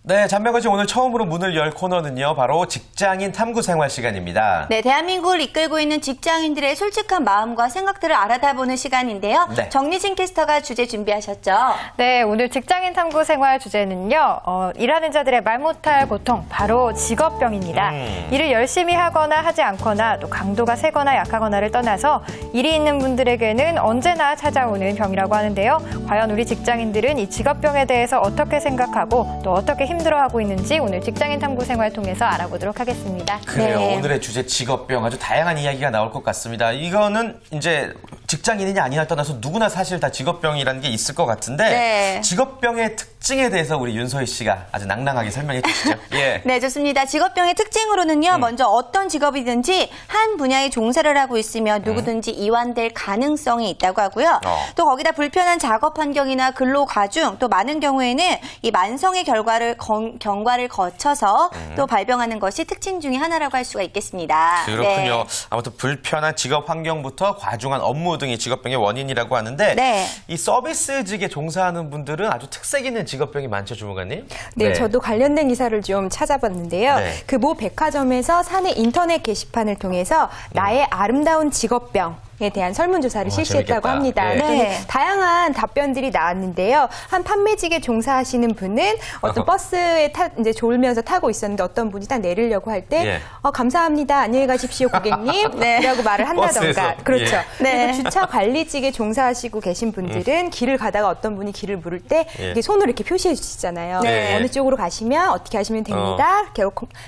네, 잔명거지 오늘 처음으로 문을 열 코너는요, 바로 직장인 탐구 생활 시간입니다. 네, 대한민국을 이끌고 있는 직장인들의 솔직한 마음과 생각들을 알아다보는 시간인데요. 네. 정유진 캐스터가 주제 준비하셨죠? 네, 오늘 직장인 탐구 생활 주제는요, 일하는 자들의 말 못할 고통, 바로 직업병입니다. 일을 열심히 하거나 하지 않거나 또 강도가 세거나 약하거나를 떠나서 일이 있는 분들에게는 언제나 찾아오는 병이라고 하는데요. 과연 우리 직장인들은 이 직업병에 대해서 어떻게 생각하고 또 어떻게 힘들어하고 있는지 오늘 직장인 탐구 생활 통해서 알아보도록 하겠습니다. 그래요. 네. 오늘의 주제 직업병 아주 다양한 이야기가 나올 것 같습니다. 이거는 이제 직장인이냐 아니냐 떠나서 누구나 사실 다 직업병이라는 게 있을 것 같은데 네. 직업병의 특징에 대해서 우리 윤서희 씨가 아주 낭낭하게 설명해 주시죠. 예. 네, 좋습니다. 직업병의 특징으로는요. 먼저 어떤 직업이든지 한 분야에 종사를 하고 있으면 누구든지 이완될 가능성이 있다고 하고요. 또 거기다 불편한 작업 환경이나 근로 과중, 또 많은 경우에는 이 만성의 경과를 거쳐서 또 발병하는 것이 특징 중에 하나라고 할 수가 있겠습니다. 그렇군요. 네. 아무튼 불편한 직업 환경부터 과중한 업무 등이 직업병의 원인이라고 하는데 네. 이 서비스직에 종사하는 분들은 아주 특색 있는 직업병이 많죠, 주무관님? 네, 저도 관련된 기사를 좀 찾아봤는데요. 네. 그 모 백화점에서 사내 인터넷 게시판을 통해서 나의 아름다운 직업병 에 대한 설문조사를 실시했다고 재밌겠다. 합니다. 네. 네. 다양한 답변들이 나왔는데요. 한 판매직에 종사하시는 분은 어떤 버스에 이제 졸면서 타고 있었는데 어떤 분이 딱 내리려고 할 때 감사합니다. 안녕히 가십시오, 고객님. 네. 라고 말을 한다던가. 버스에서. 그렇죠. 네. 그리고 주차 관리직에 종사하시고 계신 분들은 길을 가다가 어떤 분이 길을 물을 때 이렇게 손으로 이렇게 표시해 주시잖아요. 네. 어느 쪽으로 가시면 어떻게 하시면 됩니다. 이렇게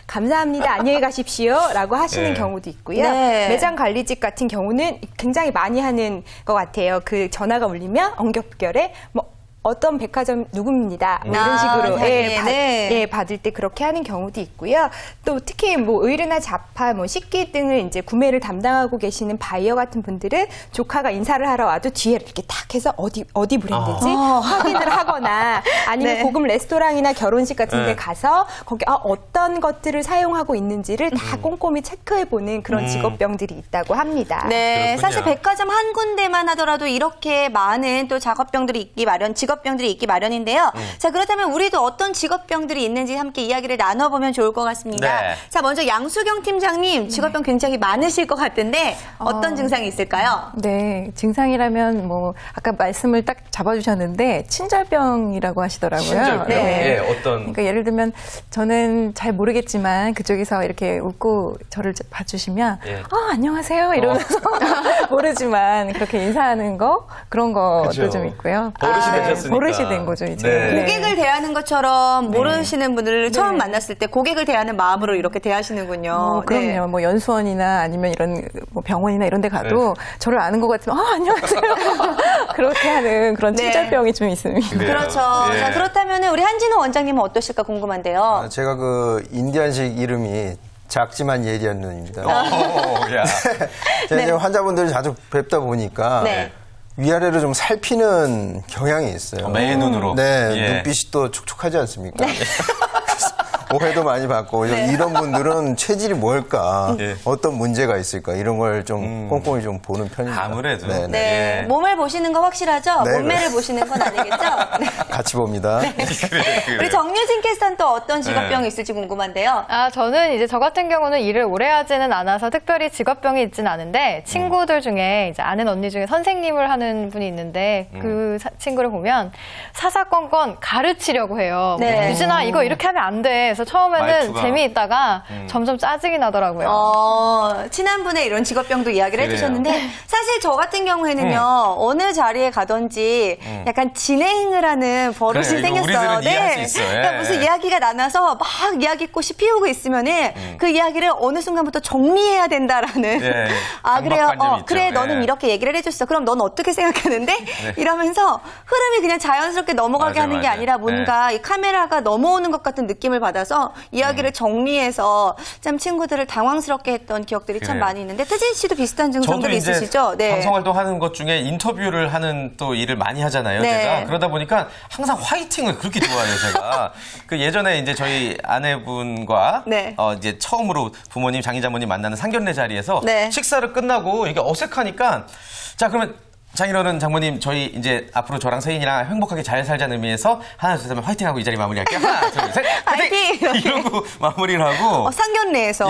감사합니다. 안녕히 가십시오. 라고 하시는 경우도 있고요. 네. 매장 관리직 같은 경우는 굉장히 많이 하는 것 같아요. 그 전화가 울리면 엉겹결에 어떤 백화점 누구입니다. 이런 식으로 받을 때 그렇게 하는 경우도 있고요. 또 특히 의류나 잡화, 식기 등을 이제 구매를 담당하고 계시는 바이어 같은 분들은 조카가 인사를 하러 와도 뒤에 이렇게 탁 해서 어디 브랜드인지 확인을 하거나 아니면 고급 레스토랑이나 결혼식 같은 데 가서 거기 어떤 것들을 사용하고 있는지를 다 꼼꼼히 체크해보는 그런 직업병들이 있다고 합니다. 네, 그렇군요. 사실 백화점 한 군데만 하더라도 이렇게 많은 또 작업병들이 있기 마련, 직업병들이 있기 마련인데요. 자, 그렇다면 우리도 어떤 직업병들이 있는지 함께 이야기를 나눠보면 좋을 것 같습니다. 네. 자, 먼저 양수경 팀장님, 직업병 굉장히 많으실 것 같은데 어떤 증상이 있을까요? 네, 증상이라면 아까 말씀을 딱 잡아주셨는데 친절병이라고 하시더라고요. 친절병? 네. 어떤? 그러니까 예를 들면 저는 잘 모르겠지만 그쪽에서 이렇게 웃고 저를 봐주시면 안녕하세요 이러면서 모르지만 그렇게 인사하는 거 그런 것도 그쵸. 좀 있고요. 버릇이 되셨으니까. 버릇이 된 거죠 이제. 네. 고객을 대하는 것처럼 모르시는 분들을 처음 만났을 때 고객을 대하는 마음으로 이렇게 대하시는군요. 그럼요. 연수원이나 아니면 이런 병원이나 이런 데 가도 저를 아는 것 같으면 안녕하세요. 그렇게 하는 그런 친절병이 좀 있습니다. 그렇죠. 자, 그렇다면 우리 한진호 원장님은 어떠실까 궁금한데요. 제가 인디안식 이름이 작지만 예리한 눈입니다. 제가 이제 환자분들을 자주 뵙다 보니까 위아래로 좀 살피는 경향이 있어요. 매의 눈으로. 네, 눈빛이 또 촉촉하지 않습니까? 오해도 많이 받고 이런 분들은 체질이 뭘까, 어떤 문제가 있을까 이런 걸 좀 꼼꼼히 좀 보는 편입니다. 아무래도. 네. 몸을 보시는 거 확실하죠? 네, 몸매를 보시는 건 아니겠죠? 네. 같이 봅니다. 그래. 우리 정유진 캐스터는 또 어떤 직업병이 있을지 궁금한데요. 저는 이제 저 같은 경우는 일을 오래 하지는 않아서 특별히 직업병이 있진 않은데 친구들 중에 이제 아는 언니 중에 선생님을 하는 분이 있는데 그 친구를 보면 사사건건 가르치려고 해요. 네. 유진아 이거 이렇게 하면 안 돼. 그래서 처음에는 말투가. 재미있다가 점점 짜증이 나더라고요. 친한 분의 이런 직업병도 이야기를 해주셨는데 사실 저 같은 경우에는요 어느 자리에 가든지 약간 진행을 하는 버릇이 그래, 이거 생겼어요. 우리들은 이해할 수 있어요. 그러니까 무슨 이야기가 나눠서 막 이야기꽃이 피우고 있으면은 그 이야기를 어느 순간부터 정리해야 된다라는 그래요. 그래 너는 이렇게 얘기를 해줬어. 그럼 넌 어떻게 생각하는데? 이러면서 흐름이 그냥 자연스럽게 넘어가게 하는 게 아니라 뭔가 이 카메라가 넘어오는 것 같은 느낌을 받아서 이야기를 정리해서 참 친구들을 당황스럽게 했던 기억들이 참 많이 있는데 태진 씨도 비슷한 증상들이 있으시죠? 네. 방송 활동하는 것 중에 인터뷰를 하는 또 일을 많이 하잖아요. 제가 그러다 보니까 항상 화이팅을 그렇게 좋아해요. 제가 그 예전에 이제 저희 아내분과 이제 처음으로 부모님, 장인장모님 만나는 상견례 자리에서 식사를 끝나고 이게 어색하니까 자 그러면 장인어른 장모님, 저희 이제 앞으로 저랑 세인이랑 행복하게 잘 살자는 의미에서 하나, 둘, 셋 하면 화이팅하고 이 자리 마무리할게요. 하나, 둘, 셋, 화이팅! 이러고 마무리를 하고. 상견례에서.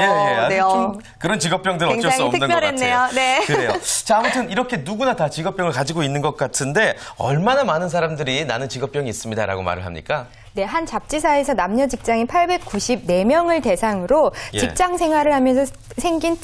네. 좀 그런 직업병들 어쩔 수 없는 특별했네요. 것 같아요. 네. 그래요. 자, 아무튼 이렇게 누구나 다 직업병을 가지고 있는 것 같은데 얼마나 많은 사람들이 나는 직업병이 있습니다라고 말을 합니까? 네, 한 잡지사에서 남녀 직장인 894명을 대상으로 직장 생활을 하면서 생긴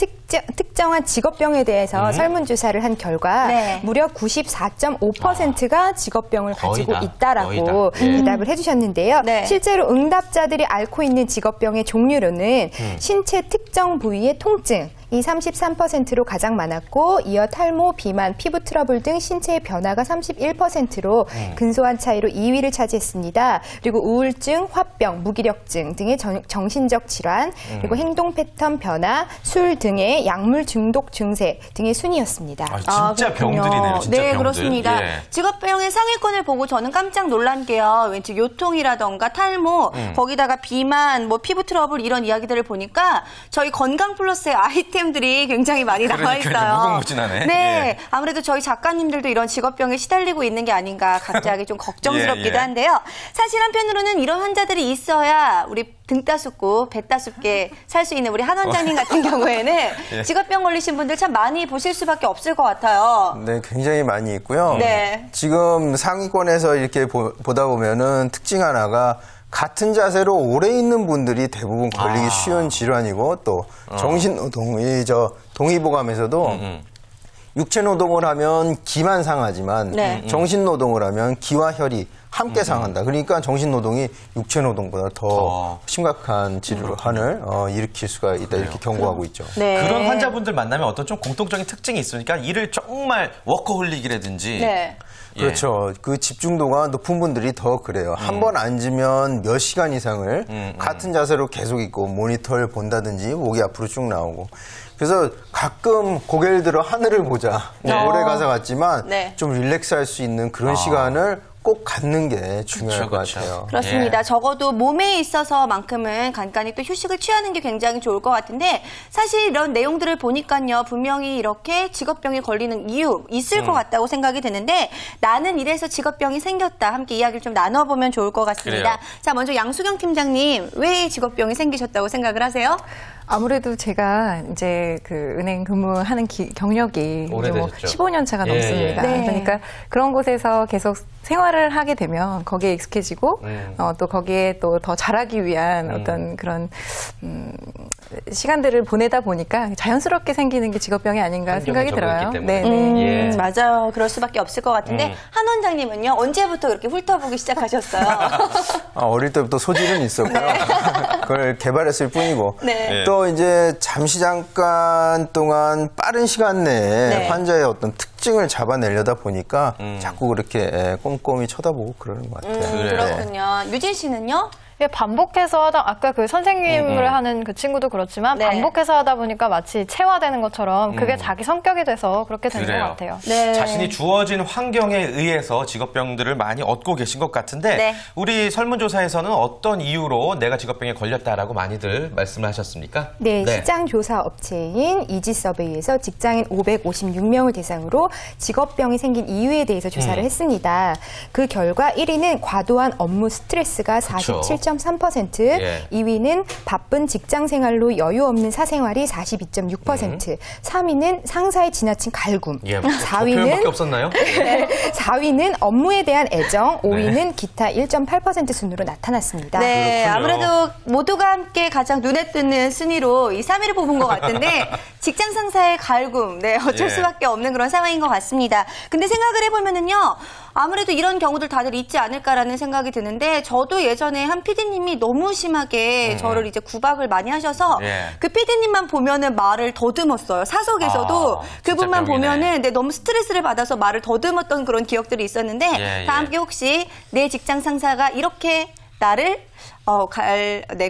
특정한 직업병에 대해서 설문조사를 한 결과 무려 94.5%가 직업병을 가지고 있다라고 대답을 해주셨는데요. 실제로 응답자들이 앓고 있는 직업병의 종류로는 신체 특정 부위의 통증, 이 33%로 가장 많았고 이어 탈모, 비만, 피부 트러블 등 신체의 변화가 31%로 근소한 차이로 2위를 차지했습니다. 그리고 우울증, 화병, 무기력증 등의 정신적 질환, 그리고 행동 패턴 변화, 술 등의 약물 중독 증세 등의 순이었습니다. 진짜 병들이네요. 진짜 네, 병들. 그렇습니다. 직업병의 상위권을 보고 저는 깜짝 놀란 게요. 왠지 요통이라던가 탈모, 거기다가 비만, 피부 트러블 이런 이야기들을 보니까 저희 건강 플러스의 아이템들이 굉장히 많이 나와 있어요. 무궁무진하네. 네, 아무래도 저희 작가님들도 이런 직업병에 시달리고 있는 게 아닌가 갑자기 좀 걱정스럽기도 한데요. 사실 한편으로는 이런 환자들이 있어야 우리 등 따숩고 배 따숩게 살 수 있는 우리 한 원장님 같은 경우에는 직업병 걸리신 분들 참 많이 보실 수밖에 없을 것 같아요. 네, 굉장히 많이 있고요. 지금 상위권에서 이렇게 보다 보면은 특징 하나가 같은 자세로 오래 있는 분들이 대부분 걸리기 쉬운 질환이고 또 정신노동이 동의보감에서도 육체노동을 하면 기만 상하지만 정신노동을 하면 기와 혈이 함께 상한다. 그러니까 정신노동이 육체노동보다 더 심각한 질환을 일으킬 수가 있다. 이렇게 경고하고 있죠. 그런 환자분들 만나면 어떤 좀 공통적인 특징이 있으니까 일을 정말 워커홀릭이라든지 그렇죠. 그 집중도가 높은 분들이 더 그래요. 한 번 앉으면 몇 시간 이상을 같은 자세로 계속 있고 모니터를 본다든지 목이 앞으로 쭉 나오고. 그래서 가끔 고개를 들어 하늘을 보자. 오래 가서 같지만 좀 릴렉스할 수 있는 그런 시간을 꼭 갖는 게 중요할 것 같아요. 그렇습니다. 적어도 몸에 있어서만큼은 간간히 또 휴식을 취하는 게 굉장히 좋을 것 같은데 사실 이런 내용들을 보니까요. 분명히 이렇게 직업병에 걸리는 이유 있을 것 같다고 생각이 드는데 나는 이래서 직업병이 생겼다. 함께 이야기를 좀 나눠보면 좋을 것 같습니다. 자, 먼저 양수경 팀장님, 왜 직업병이 생기셨다고 생각을 하세요? 아무래도 제가 이제 그 은행 근무하는 경력이 이제 15년 차가 넘습니다. 그러니까 그런 곳에서 계속 생활을 하게 되면 거기에 익숙해지고 또 거기에 또 더 잘하기 위한 어떤 그런 시간들을 보내다 보니까 자연스럽게 생기는 게 직업병이 아닌가 생각이 들어요. 맞아요. 그럴 수밖에 없을 것 같은데 한 원장님은요 언제부터 그렇게 훑어보기 시작하셨어요? 어릴 때부터 소질은 있었고요. 그걸 개발했을 뿐이고 또 이제 잠시 잠깐 동안 빠른 시간 내에 환자의 어떤 특징을 잡아내려다 보니까 자꾸 그렇게 꼼꼼히 쳐다보고 그러는 것 같아요. 그렇군요. 유진 씨는요? 반복해서 하다 아까 그 선생님을 하는 그 친구도 그렇지만 반복해서 하다 보니까 마치 체화되는 것처럼 그게 자기 성격이 돼서 그렇게 되는 것 같아요. 자신이 주어진 환경에 의해서 직업병들을 많이 얻고 계신 것 같은데 우리 설문조사에서는 어떤 이유로 내가 직업병에 걸렸다라고 많이들 말씀을 하셨습니까? 시장 조사 업체인 이지서베이에서 직장인 556명을 대상으로 직업병이 생긴 이유에 대해서 조사를 했습니다. 그 결과 1위는 과도한 업무 스트레스가 47.3%, 2위는 바쁜 직장 생활로 여유 없는 사생활이 42.6%, 3위는 상사의 지나친 갈굼, 4위는 없었나요? 4위는 업무에 대한 애정, 5위는 기타 1.8% 순으로 나타났습니다. 아무래도 모두가 함께 가장 눈에 띄는 순위로 이 3위를 뽑은 것 같은데 직장 상사의 갈굼, 어쩔 수밖에 없는 그런 상황인 것 같습니다. 근데 생각을 해보면은요. 아무래도 이런 경우들 다들 있지 않을까라는 생각이 드는데 저도 예전에 한 PD님이 너무 심하게 저를 이제 구박을 많이 하셔서 그 PD님만 보면은 말을 더듬었어요. 사석에서도 그분만 보면은 너무 스트레스를 받아서 말을 더듬었던 그런 기억들이 있었는데 다 함께 혹시 내 직장 상사가 이렇게 나를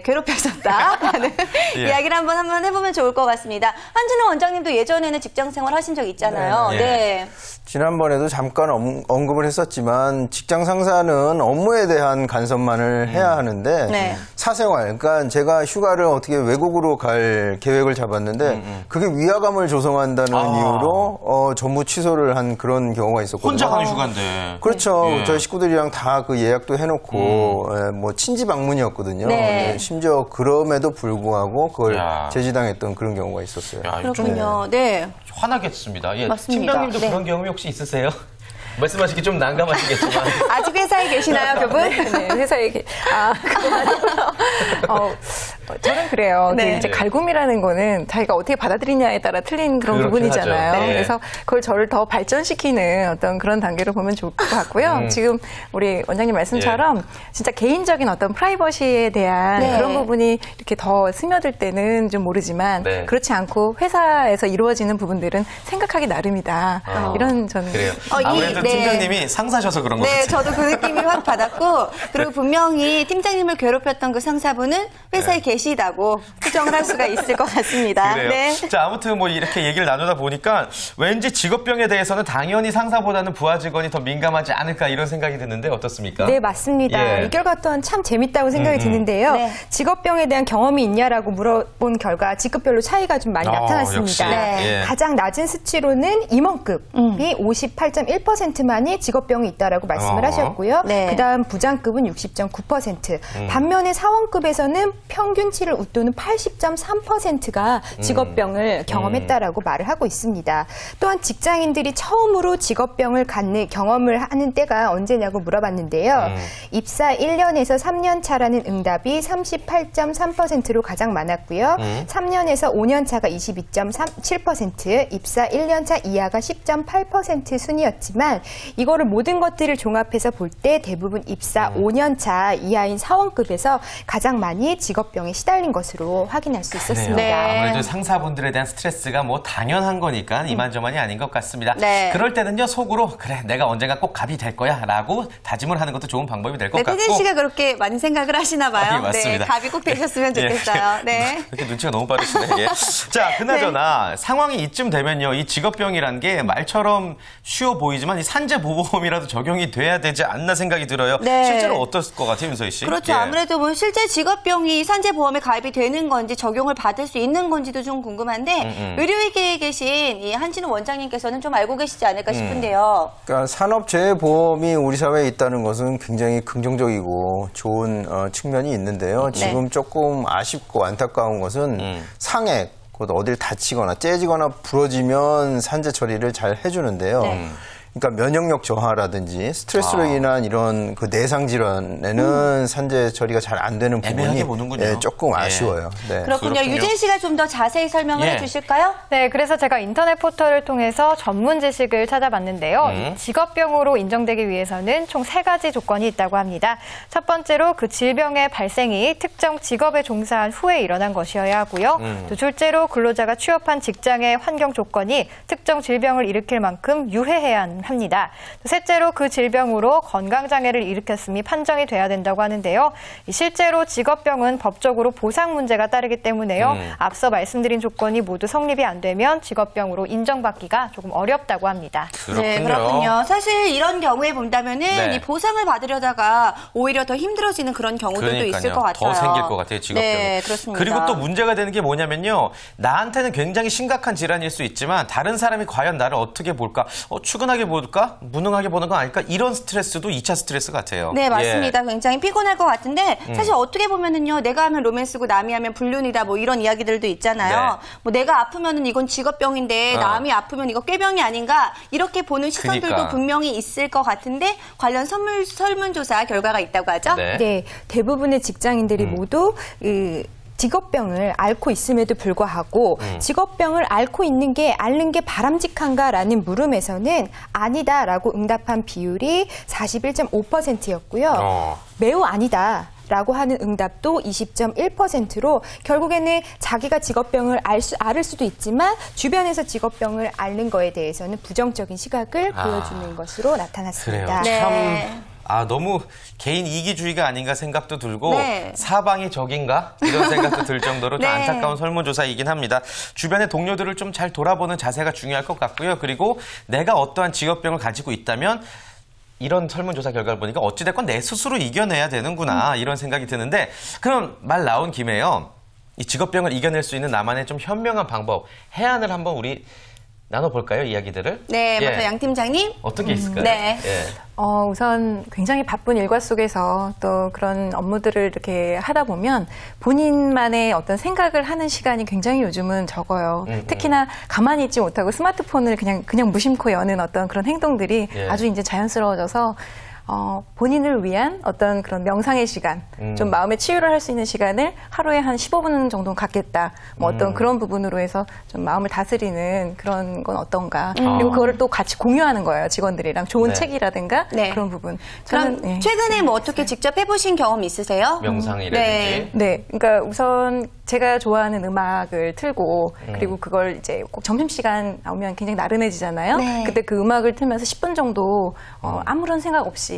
괴롭혔었다라는 예. 이야기를 한번 해보면 좋을 것 같습니다. 한진호 원장님도 예전에는 직장 생활 하신 적 있잖아요. 네. 네. 지난번에도 잠깐 언급을 했었지만 직장 상사는 업무에 대한 간섭만을 해야 하는데 네. 사생활, 그러니까 제가 휴가를 어떻게 외국으로 갈 계획을 잡았는데 그게 위화감을 조성한다는 이유로 전부 취소를 한 그런 경우가 있었거든요. 혼자 가는 휴가인데. 그렇죠. 예. 저희 식구들이랑 다 그 예약도 해놓고 뭐 친지 방문이었거든요. 네. 심지어 그럼에도 불구하고 그걸 제지당했던 그런 경우가 있었어요. 야, 그렇군요. 네. 화나겠습니다. 예, 맞습니다. 팀장님도 네. 그런 경험이 혹시 있으세요? 말씀하시기 좀 난감하시겠지만. 아직 회사에 계시나요, 두 분? 네, 회사에 저는 그래요. 네. 이제 갈굼이라는 거는 자기가 어떻게 받아들이냐에 따라 틀린 그런 부분이잖아요. 네. 그래서 그걸 저를 더 발전시키는 어떤 그런 단계로 보면 좋을 것 같고요. 지금 우리 원장님 말씀처럼 진짜 개인적인 어떤 프라이버시에 대한 그런 부분이 이렇게 더 스며들 때는 좀 모르지만 그렇지 않고 회사에서 이루어지는 부분들은 생각하기 나름이다. 이런 저는. 그래요. 아무래도 팀장님이 상사셔서 그런 것 같아요. 네, 저도 그 느낌이 확 받았고 그리고 분명히 팀장님을 괴롭혔던 그 상사분은 회사에 계시다고 추정을 할 수가 있을 것 같습니다. 그래요. 네. 자, 아무튼 뭐 이렇게 얘기를 나누다 보니까 왠지 직업병에 대해서는 당연히 상사보다는 부하 직원이 더 민감하지 않을까 이런 생각이 드는데 어떻습니까? 네, 맞습니다. 이 결과 또한 참 재밌다고 생각이 드는데요. 네. 직업병에 대한 경험이 있냐라고 물어본 결과 직급별로 차이가 좀 많이 나타났습니다. 네. 가장 낮은 수치로는 임원급이 58.1%만이 직업병이 있다라고 말씀을 하셨고요. 네. 그다음 부장급은 60.9%. 반면에 사원급에서는 평균치를 웃도는 80.3%가 직업병을 경험했다라고 말을 하고 있습니다. 또한 직장인들이 처음으로 직업병을 갖는 경험을 하는 때가 언제냐고 물어봤는데요. 입사 1년에서 3년 차라는 응답이 38.3%로 가장 많았고요. 3년에서 5년 차가 22.7%, 입사 1년 차 이하가 10.8% 순이었지만 이거를 모든 것들을 종합해서 볼 때 대부분 입사 5년 차 이하인 사원급에서 가장 많이 직업병에 시달린 것으로 확인할 수 있었습니다. 네. 아무래도 상사분들에 대한 스트레스가 뭐 당연한 거니까 이만저만이 아닌 것 같습니다. 네. 그럴 때는요 속으로 그래 내가 언젠가 꼭 갑이 될 거야 라고 다짐을 하는 것도 좋은 방법이 될 것 같고. 태진 씨가 그렇게 많이 생각을 하시나 봐요. 맞습니다. 네, 갑이 꼭 되셨으면 좋겠어요. 네. 이렇게 눈치가 너무 빠르시네. 예. 자, 그나저나 상황이 이쯤 되면요 이 직업병이란 게 말처럼 쉬워 보이지만 이 산재보험이라도 적용이 돼야 되지 않나 생각이 들어요. 네. 실제로 어떨 것 같아요, 윤서희 씨? 그렇죠. 아무래도 뭐 실제 직업병이 산재보험에 가입이 되는 건지 적용을 받을 수 있는 건지도 좀 궁금한데 의료위기에 계신 이 한진호 원장님께서는 좀 알고 계시지 않을까 싶은데요. 그러니까 산업재해보험이 우리 사회에 있다는 것은 굉장히 긍정적이고 좋은 측면이 있는데요. 지금 조금 아쉽고 안타까운 것은 상해, 곧 어딜 다치거나 째지거나 부러지면 산재 처리를 잘 해주는데요. 그러니까 면역력 저하라든지 스트레스로 인한 이런 그 내상 질환에는 산재 처리가 잘 안 되는 부분이 조금 아쉬워요. 네. 그렇군요. 유진 씨가 좀 더 자세히 설명을 해주실까요? 네, 그래서 제가 인터넷 포털을 통해서 전문 지식을 찾아봤는데요. 직업병으로 인정되기 위해서는 총 3가지 조건이 있다고 합니다. 첫 번째로 그 질병의 발생이 특정 직업에 종사한 후에 일어난 것이어야 하고요. 또 둘째로 근로자가 취업한 직장의 환경 조건이 특정 질병을 일으킬 만큼 유해해야 합니다. 셋째로 그 질병으로 건강장애를 일으켰음이 판정이 돼야 된다고 하는데요. 실제로 직업병은 법적으로 보상 문제가 따르기 때문에요. 앞서 말씀드린 조건이 모두 성립이 안 되면 직업병으로 인정받기가 조금 어렵다고 합니다. 네, 그렇군요. 사실 이런 경우에 본다면은 이 보상을 받으려다가 오히려 더 힘들어지는 그런 경우들도 있을 것 같아요. 더 생길 것 같아요, 직업병이. 네, 그렇습니다. 그리고 또 문제가 되는 게 뭐냐면요. 나한테는 굉장히 심각한 질환일 수 있지만 다른 사람이 과연 나를 어떻게 볼까? 추근하게 볼까? 무능하게 보는 건 아닐까? 이런 스트레스도 2차 스트레스 같아요. 네, 맞습니다. 굉장히 피곤할 것 같은데 사실 어떻게 보면은요. 내가 하면 로맨스고 남이 하면 불륜이다 뭐 이런 이야기들도 있잖아요. 뭐 내가 아프면은 이건 직업병인데 남이 아프면 이거 꾀병이 아닌가? 이렇게 보는 시선들도 분명히 있을 것 같은데 관련 설문조사 결과가 있다고 하죠? 네, 대부분의 직장인들이 모두 직업병을 앓고 있음에도 불구하고 직업병을 앓고 있는 게 앓는 게 바람직한가라는 물음에서는 아니다라고 응답한 비율이 41.5%였고요. 매우 아니다. 라고 하는 응답도 20.1%로 결국에는 자기가 직업병을 앓을 수도 있지만 주변에서 직업병을 앓는 거에 대해서는 부정적인 시각을 보여주는 것으로 나타났습니다. 그래요. 참 너무 개인 이기주의가 아닌가 생각도 들고 사방이 적인가 이런 생각도 들 정도로 좀 안타까운 설문조사이긴 합니다. 주변의 동료들을 좀 잘 돌아보는 자세가 중요할 것 같고요. 그리고 내가 어떠한 직업병을 가지고 있다면 이런 설문조사 결과를 보니까 어찌됐건 내 스스로 이겨내야 되는구나 이런 생각이 드는데 그럼 말 나온 김에요. 이 직업병을 이겨낼 수 있는 나만의 좀 현명한 방법, 해안을 한번 우리 나눠볼까요? 이야기들을. 네, 먼저 양 팀장님. 어떤 게 있을까요? 네. 우선 굉장히 바쁜 일과 속에서 또 그런 업무들을 이렇게 하다 보면 본인만의 어떤 생각을 하는 시간이 굉장히 요즘은 적어요. 특히나 가만히 있지 못하고 스마트폰을 그냥 무심코 여는 어떤 그런 행동들이 아주 이제 자연스러워져서 본인을 위한 어떤 그런 명상의 시간, 좀 마음의 치유를 할 수 있는 시간을 하루에 한 15분 정도 갖겠다. 뭐 어떤 그런 부분으로 해서 좀 마음을 다스리는 그런 건 어떤가. 그리고 그거를 또 같이 공유하는 거예요. 직원들이랑 좋은 책이라든가 그런 부분. 그럼 최근에 뭐 어떻게 직접 해보신 경험 있으세요? 명상이라든지. 네. 그러니까 우선 제가 좋아하는 음악을 틀고 그리고 그걸 이제 꼭 점심시간 나오면 굉장히 나른해지잖아요. 그때 그 음악을 틀면서 10분 정도 아무런 생각 없이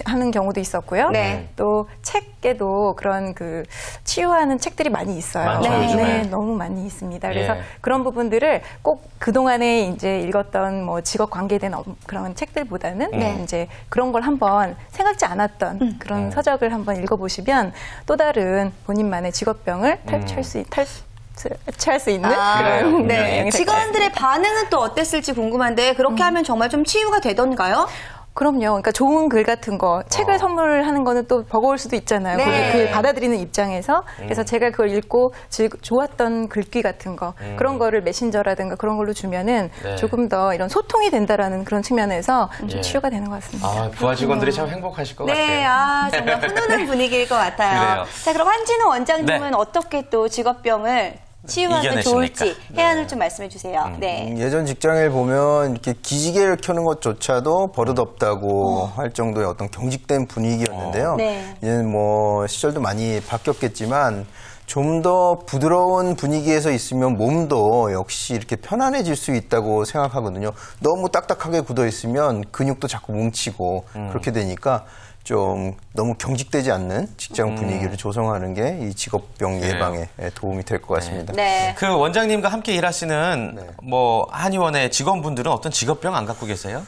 하는 경우도 있었고요. 또 책에도 그런 그 치유하는 책들이 많이 있어요. 많죠, 요즘에. 너무 많이 있습니다. 그래서 그런 부분들을 꼭 그동안에 이제 읽었던 뭐 직업 관계된 그런 책들보다는 이제 그런 걸 한번 생각지 않았던 그런 서적을 한번 읽어보시면 또 다른 본인만의 직업병을 탈취할 수 있는 그런 직원들의 반응은 또 어땠을지 궁금한데 그렇게 하면 정말 좀 치유가 되던가요? 그럼요. 그러니까 좋은 글 같은 거, 책을 선물하는 거는 또 버거울 수도 있잖아요. 그 받아들이는 입장에서. 그래서 제가 그걸 읽고 좋았던 글귀 같은 거, 그런 거를 메신저라든가 그런 걸로 주면은 조금 더 이런 소통이 된다라는 그런 측면에서 좀 치유가 되는 것 같습니다. 부하 직원들이 참 행복하실 것 같아요. 네, 정말 훈훈한 분위기일 것 같아요. 그래요. 자, 그럼 한진우 원장님은 어떻게 또 직업병을 치유하면 좋을지 해안을 좀 말씀해 주세요. 예전 직장에 보면 이렇게 기지개를 켜는 것조차도 버릇없다고 할 정도의 어떤 경직된 분위기였는데요. 이제는 뭐 시절도 많이 바뀌었겠지만 좀 더 부드러운 분위기에서 있으면 몸도 역시 이렇게 편안해질 수 있다고 생각하거든요. 너무 딱딱하게 굳어 있으면 근육도 자꾸 뭉치고 그렇게 되니까 좀 너무 경직되지 않는 직장 분위기를 조성하는 게 이 직업병 예방에 도움이 될 것 같습니다. 그 원장님과 함께 일하시는 뭐 한의원의 직원분들은 어떤 직업병 안 갖고 계세요?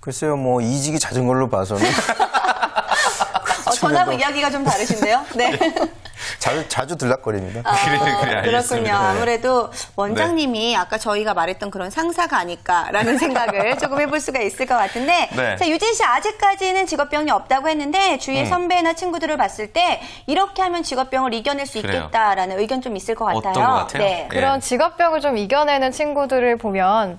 글쎄요, 뭐 이직이 잦은 걸로 봐서는 전하고 이야기가 좀 다르신데요? 자주 들락거립니다. 그래, 그렇군요. 아무래도 원장님이 아까 저희가 말했던 그런 상사가 아닐까라는 생각을 조금 해볼 수가 있을 것 같은데 자, 유진 씨 아직까지는 직업병이 없다고 했는데 주위의 선배나 친구들을 봤을 때 이렇게 하면 직업병을 이겨낼 수 있겠다라는 의견 좀 있을 것 같아요. 어떤 것 같아요? 그런 직업병을 좀 이겨내는 친구들을 보면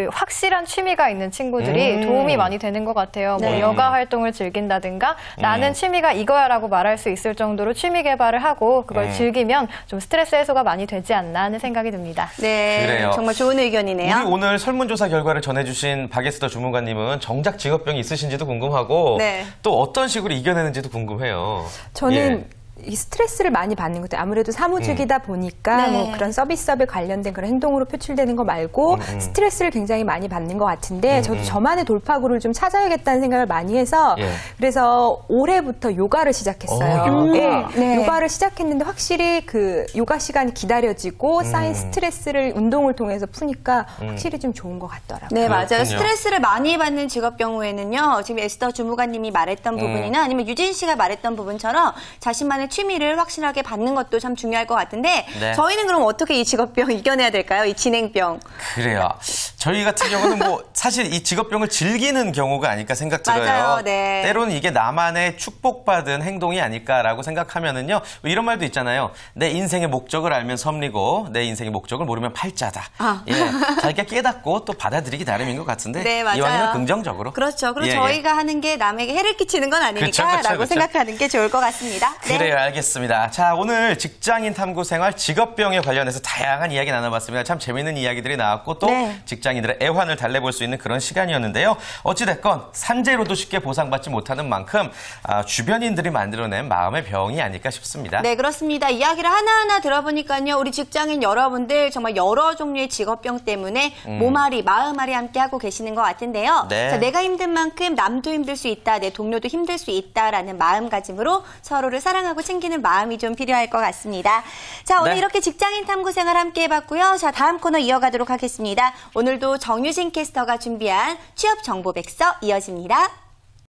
확실한 취미가 있는 친구들이 도움이 많이 되는 것 같아요. 뭐 여가 활동을 즐긴다든가 나는 취미가 이거야라고 말할 수 있을 정도로 취미 개발을 하고 그걸 즐기면 좀 스트레스 해소가 많이 되지 않나 하는 생각이 듭니다. 그래요. 정말 좋은 의견이네요. 우리 오늘 설문조사 결과를 전해주신 박예스더 주무관님은 정작 직업병이 있으신지도 궁금하고 또 어떤 식으로 이겨내는지도 궁금해요. 저는 이 스트레스를 많이 받는 것도 아무래도 사무직이다 보니까 뭐 그런 서비스업에 관련된 그런 행동으로 표출되는 거 말고 스트레스를 굉장히 많이 받는 것 같은데 저도 저만의 돌파구를 좀 찾아야겠다는 생각을 많이 해서 그래서 올해부터 요가를 시작했어요. 요가를 시작했는데 확실히 그 요가 시간이 기다려지고 쌓인 스트레스를 운동을 통해서 푸니까 확실히 좀 좋은 것 같더라고요. 네, 맞아요. 스트레스를 많이 받는 직업병 후에는요. 지금 에스더 주무관님이 말했던 부분이나 아니면 유진 씨가 말했던 부분처럼 자신만의 취미를 확실하게 받는 것도 참 중요할 것 같은데 저희는 그럼 어떻게 이 직업병 이겨내야 될까요? 이 진행병. 그래요. 저희 같은 경우는 뭐 사실 이 직업병을 즐기는 경우가 아닐까 생각 들어요. 맞아요. 때로는 이게 나만의 축복받은 행동이 아닐까라고 생각하면은요. 이런 말도 있잖아요. 내 인생의 목적을 알면 섭리고 내 인생의 목적을 모르면 팔자다. 자기가 깨닫고 또 받아들이기 나름인 것 같은데 이왕이면 긍정적으로. 그렇죠. 그리고 저희가 하는 게 남에게 해를 끼치는 건 아니니까라고 생각하는 게 좋을 것 같습니다. 그래요. 알겠습니다. 자, 오늘 직장인 탐구 생활 직업병에 관련해서 다양한 이야기 나눠봤습니다. 참 재미있는 이야기들이 나왔고 또 직장인들의 애환을 달래볼 수 있는 그런 시간이었는데요. 어찌됐건 산재로도 쉽게 보상받지 못하는 만큼 주변인들이 만들어낸 마음의 병이 아닐까 싶습니다. 네, 그렇습니다. 이야기를 하나하나 들어보니까요. 우리 직장인 여러분들 정말 여러 종류의 직업병 때문에 몸앓이, 마음앓이 함께 하고 계시는 것 같은데요. 네. 자, 내가 힘든 만큼 남도 힘들 수 있다, 내 동료도 힘들 수 있다라는 마음가짐으로 서로를 사랑하고 챙기는 마음이 좀 필요할 것 같습니다. 자, 오늘 이렇게 직장인 탐구 생활 함께 해봤고요. 자, 다음 코너 이어가도록 하겠습니다. 오늘도 정유진 캐스터가 준비한 취업 정보 백서 이어집니다.